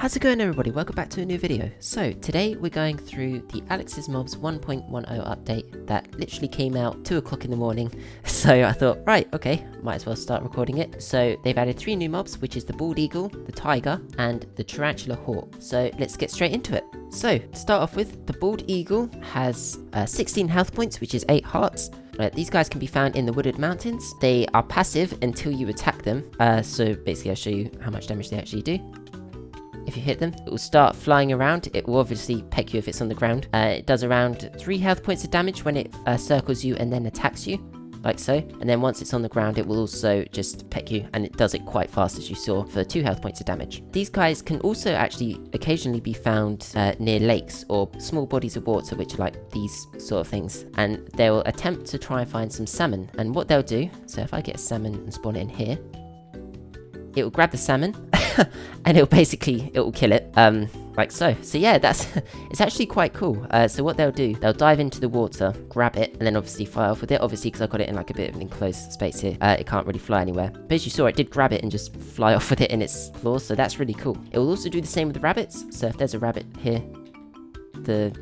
How's it going, everybody? Welcome back to a new video. So today we're going through the Alex's Mobs 1.10 update that literally came out 2 o'clock in the morning. So I thought, right, okay, might as well start recording it. So they've added 3 new mobs, which is the bald eagle, the tiger, and the Tarantula Hawk. So let's get straight into it. So to start off with, the bald eagle has 16 health points, which is 8 hearts. These guys can be found in the wooded mountains. They are passive until you attack them. So basically I'll show you how much damage they actually do. If you hit them, it will start flying around. It will obviously peck you if it's on the ground. It does around 3 health points of damage when it circles you and then attacks you, like so. And then once it's on the ground, it will also just peck you, and it does it quite fast, as you saw, for 2 health points of damage. These guys can also actually occasionally be found near lakes or small bodies of water, which are like these sort of things. And they will attempt to try and find some salmon. And what they'll do, so if I get a salmon and spawn it in here, it will grab the salmon and it'll kill it, like so. So yeah, it's actually quite cool. So what they'll do, they'll dive into the water, grab it, and then obviously fly off with it. Obviously, because I've got it in like a bit of an enclosed space here, it can't really fly anywhere. But as you saw, it did grab it and just fly off with it in its claws, so that's really cool. It will also do the same with the rabbits. So if there's a rabbit here, the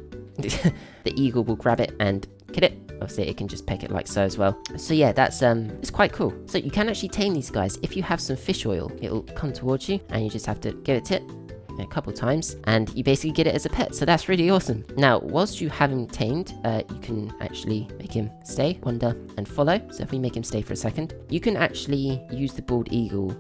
eagle will grab it and kill it. Obviously, it can just peck it like so as well. So yeah, that's it's quite cool. So you can actually tame these guys. If you have some fish oil, it'll come towards you, and you just have to give it a couple times, and you basically get it as a pet. So that's really awesome. Now, whilst you have him tamed, you can actually make him stay, wander, and follow. So if we make him stay for a second, you can actually use the bald eagle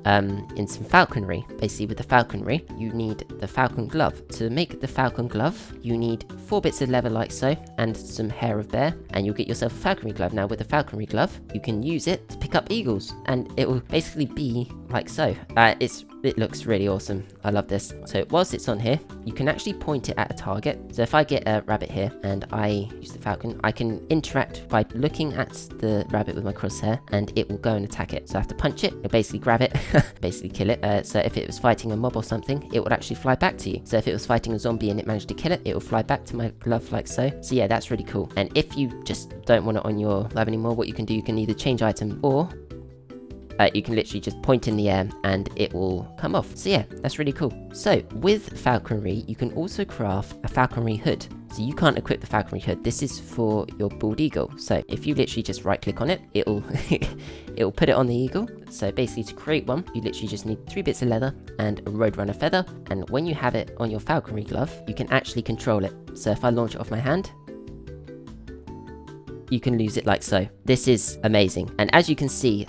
in some falconry. Basically, with the falconry, you need the falcon glove. To make the falcon glove, you need 4 bits of leather like so, and some hair of bear, and you'll get yourself a falconry glove. Now, with the falconry glove, you can use it to pick up eagles, and it will basically be like so. It looks really awesome. I love this. So whilst it's on here, you can actually point it at a target. So if I get a rabbit here and I use the falcon, I can interact by looking at the rabbit with my crosshair, and it will go and attack it. So I have to punch it, it'll basically grab it, basically kill it. So if it was fighting a mob or something, it would actually fly back to you. So if it was fighting a zombie and it managed to kill it, it will fly back to my glove like so. So yeah, that's really cool. And if you just don't want it on your glove anymore, what you can do, you can either change item, or you can literally just point in the air and it will come off. So yeah, that's really cool. So with falconry, you can also craft a falconry hood. So you can't equip the falconry hood. This is for your bald eagle. So if you literally just right click on it, it'll put it on the eagle. So basically, to create one, you literally just need 3 bits of leather and a roadrunner feather. And when you have it on your falconry glove, you can actually control it. So if I launch it off my hand, you can lose it like so. This is amazing. And as you can see,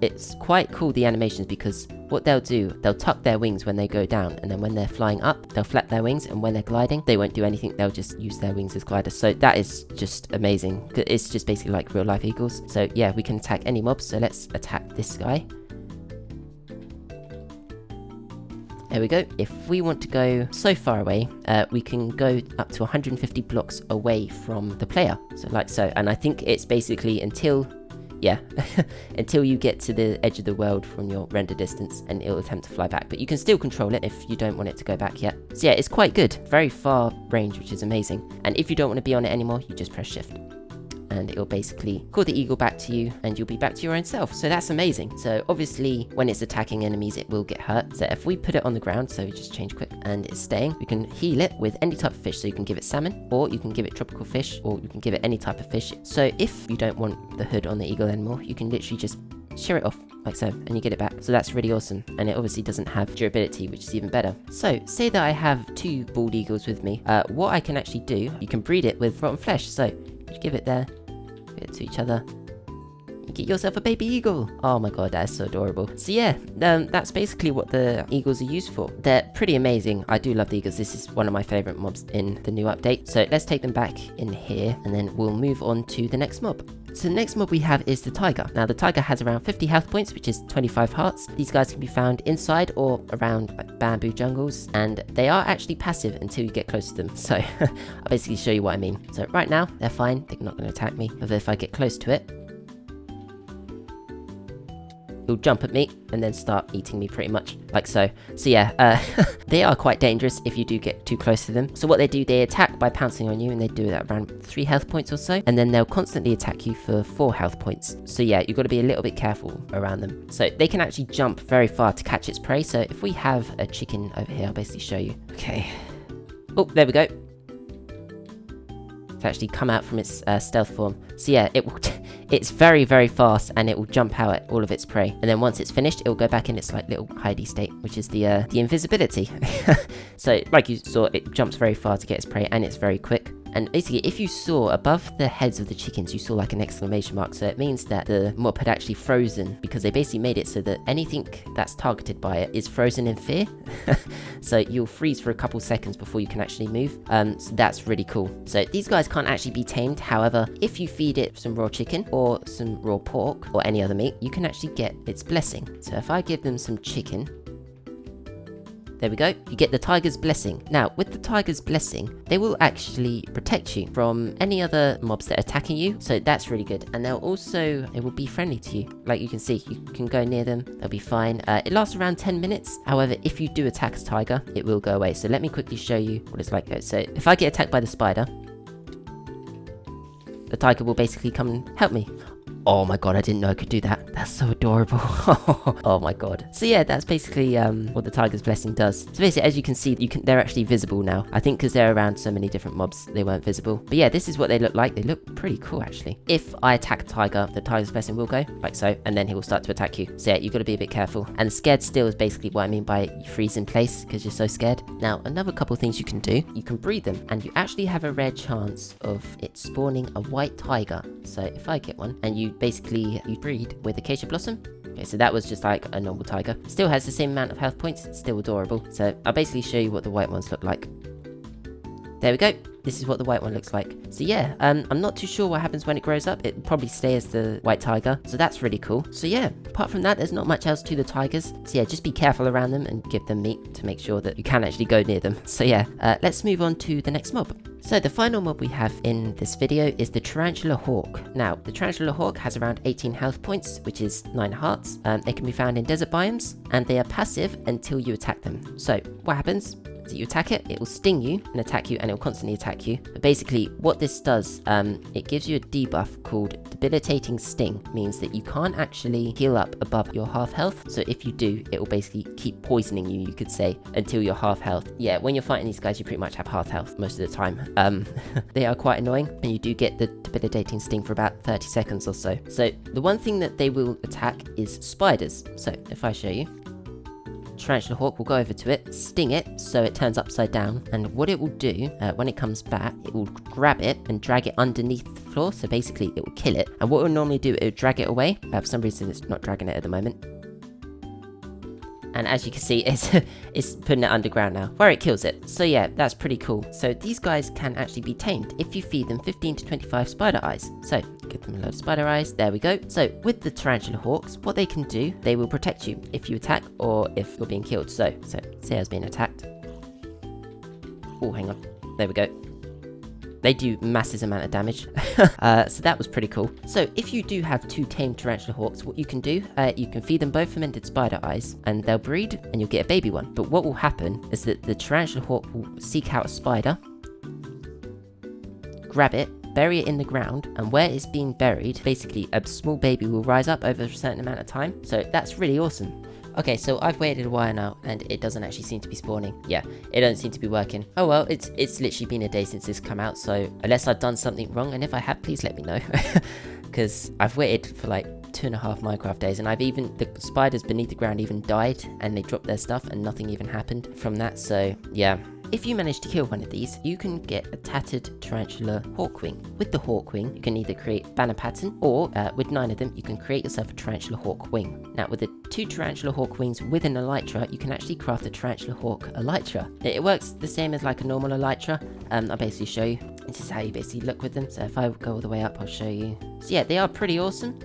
it's quite cool, the animations, because what they'll do, they'll tuck their wings when they go down, and then when they're flying up, they'll flap their wings, and when they're gliding, they won't do anything. They'll just use their wings as gliders. So that is just amazing. It's just basically like real life eagles. So yeah, we can attack any mobs. So let's attack this guy. There we go. If we want to go so far away, we can go up to 150 blocks away from the player. So like so. And I think it's basically until you get to the edge of the world from your render distance, and it'll attempt to fly back. But you can still control it if you don't want it to go back yet. So yeah, it's quite good. Very far range, which is amazing. And if you don't want to be on it anymore, you just press shift, and it'll basically call the eagle back to you, and you'll be back to your own self. So that's amazing. So obviously, when it's attacking enemies, it will get hurt. So if we put it on the ground, so we just change quick, and it's staying, we can heal it with any type of fish. So you can give it salmon, or you can give it tropical fish, or you can give it any type of fish. So if you don't want the hood on the eagle anymore, you can literally just shear it off like so, and you get it back. So that's really awesome. And it obviously doesn't have durability, which is even better. So say that I have 2 bald eagles with me. What I can actually do, you can breed it with rotten flesh. So you give it there, to each other, you get yourself a baby eagle. Oh my god, that is so adorable. So yeah, that's basically what the eagles are used for. They're pretty amazing. I do love the eagles. This is one of my favorite mobs in the new update. So let's take them back in here, and then we'll move on to the next mob. So the next mob we have is the tiger. Now the tiger has around 50 health points, which is 25 hearts. These guys can be found inside or around like bamboo jungles, and they are actually passive until you get close to them. So I'll basically show you what I mean. So right now they're fine, they're not going to attack me, but if I get close to it, it'll jump at me and then start eating me pretty much, like so. So yeah, they are quite dangerous if you do get too close to them. So what they do, they attack by pouncing on you, and they do that around 3 health points or so, and then they'll constantly attack you for 4 health points. So yeah, you've got to be a little bit careful around them. So they can actually jump very far to catch its prey. So if we have a chicken over here, I'll basically show you. Okay. Oh, there we go. To actually come out from its stealth form. So yeah, it's very, very fast, and it will jump out at all of its prey. And then once it's finished, it will go back in its like little hidey state, which is the invisibility. So like you saw, it jumps very far to get its prey, and it's very quick. And basically, if you saw above the heads of the chickens, you saw like an exclamation mark. So it means that the mob had actually frozen, because they basically made it so that anything that's targeted by it is frozen in fear. So you'll freeze for a couple seconds before you can actually move. So that's really cool. So these guys can't actually be tamed. However, if you feed it some raw chicken or some raw pork or any other meat, you can actually get its blessing. So if I give them some chicken, there we go, you get the tiger's blessing. Now, with the tiger's blessing, they will actually protect you from any other mobs that are attacking you, so that's really good. And they will be friendly to you. Like you can see, you can go near them, they'll be fine. It lasts around 10 minutes. However, if you do attack a tiger, it will go away. So let me quickly show you what it's like. So if I get attacked by the spider, the tiger will basically come and help me. Oh my god, I didn't know I could do that. That's so adorable. Oh my god. So yeah, that's basically what the tiger's blessing does. So basically, as you can see, they're actually visible now. I think because they're around so many different mobs, they weren't visible. But yeah, this is what they look like. They look pretty cool, actually. If I attack a tiger, the tiger's blessing will go, like so, and then he will start to attack you. So yeah, you've got to be a bit careful. And scared still is basically what I mean by you freeze in place, because you're so scared. Now, another couple things you can do, you can breed them, and you actually have a rare chance of it spawning a white tiger. So if I get one, and you breed with Acacia Blossom. Okay, so that was just like a normal tiger. Still has the same amount of health points, it's still adorable. So I'll basically show you what the white ones look like. There we go. This is what the white one looks like. So yeah, I'm not too sure what happens when it grows up. It'll probably stay as the white tiger. So that's really cool. So yeah, apart from that, there's not much else to the tigers. So yeah, just be careful around them and give them meat to make sure that you can actually go near them. So yeah, let's move on to the next mob. So the final mob we have in this video is the Tarantula Hawk. Now, the Tarantula Hawk has around 18 health points, which is 9 hearts. They can be found in desert biomes, and they are passive until you attack them. So what happens? So you attack it, it will sting you and attack you, and it will constantly attack you. But basically, what this does, it gives you a debuff called Debilitating Sting. Means that you can't actually heal up above your half health. So if you do, it will basically keep poisoning you, you could say, until you're half health. Yeah, when you're fighting these guys, you pretty much have half health most of the time. They are quite annoying, and you do get the Debilitating Sting for about 30 seconds or so. So the one thing that they will attack is spiders. So if I show you, Tarantula Hawk will go over to it, sting it so it turns upside down, and what it will do when it comes back, it will grab it and drag it underneath the floor. So basically it will kill it, and what it will normally do, it will drag it away. For some reason it's not dragging it at the moment, and as you can see, it's putting it underground now, where it kills it. So yeah, that's pretty cool. So these guys can actually be tamed if you feed them 15 to 25 spider eyes. So give them a load of spider eyes, there we go. So with the Tarantula Hawks, what they can do, they will protect you if you attack or if you're being killed. So say I was being attacked. Oh, hang on, there we go. They do massive amount of damage. So that was pretty cool. So if you do have 2 tamed Tarantula Hawks, what you can do, you can feed them both fermented spider eyes, and they'll breed, and you'll get a baby one. But what will happen is that the Tarantula Hawk will seek out a spider, grab it, bury it in the ground, and where it's being buried, basically a small baby will rise up over a certain amount of time. So that's really awesome. Okay, so I've waited a while now, and it doesn't actually seem to be spawning. Yeah, it doesn't seem to be working. Oh well, it's literally been a day since this come out, so unless I've done something wrong, and if I have, please let me know. Because I've waited for like 2.5 Minecraft days, and the spiders beneath the ground even died, and they dropped their stuff, and nothing even happened from that, so yeah. If you manage to kill one of these, you can get a tattered Tarantula Hawkwing. With the Hawkwing, you can either create banner pattern, or with 9 of them, you can create yourself a Tarantula Hawk wing. Now, with the 2 Tarantula Hawk wings with an elytra, you can actually craft a Tarantula Hawk elytra. It works the same as like a normal elytra. I'll basically show you. This is how you basically look with them. So if I go all the way up, I'll show you. So yeah, they are pretty awesome.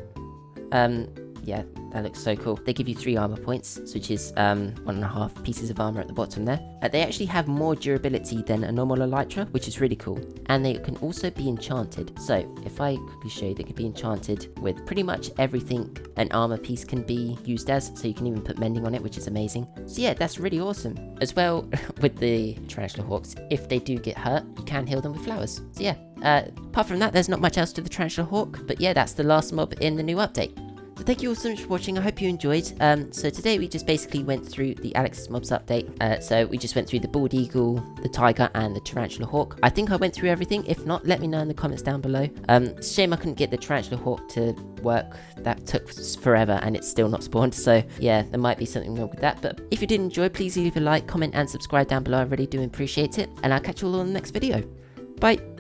yeah, that looks so cool. They give you 3 armor points, which is 1.5 pieces of armor at the bottom there. They actually have more durability than a normal elytra, which is really cool. And they can also be enchanted. So if I quickly show you, they can be enchanted with pretty much everything an armor piece can be used as. So you can even put mending on it, which is amazing. So yeah, that's really awesome. As well, with the Tarantula Hawks, if they do get hurt, you can heal them with flowers. So yeah, apart from that, there's not much else to the Tarantula Hawk. But yeah, that's the last mob in the new update. So thank you all so much for watching, I hope you enjoyed. So today we just basically went through the Alex's Mobs update. So we just went through the Bald Eagle, the Tiger, and the Tarantula Hawk. I think I went through everything. If not, let me know in the comments down below. It's a shame I couldn't get the Tarantula Hawk to work. That took forever and it's still not spawned. So yeah, there might be something wrong with that. But if you did enjoy, please leave a like, comment, and subscribe down below. I really do appreciate it. And I'll catch you all on the next video. Bye!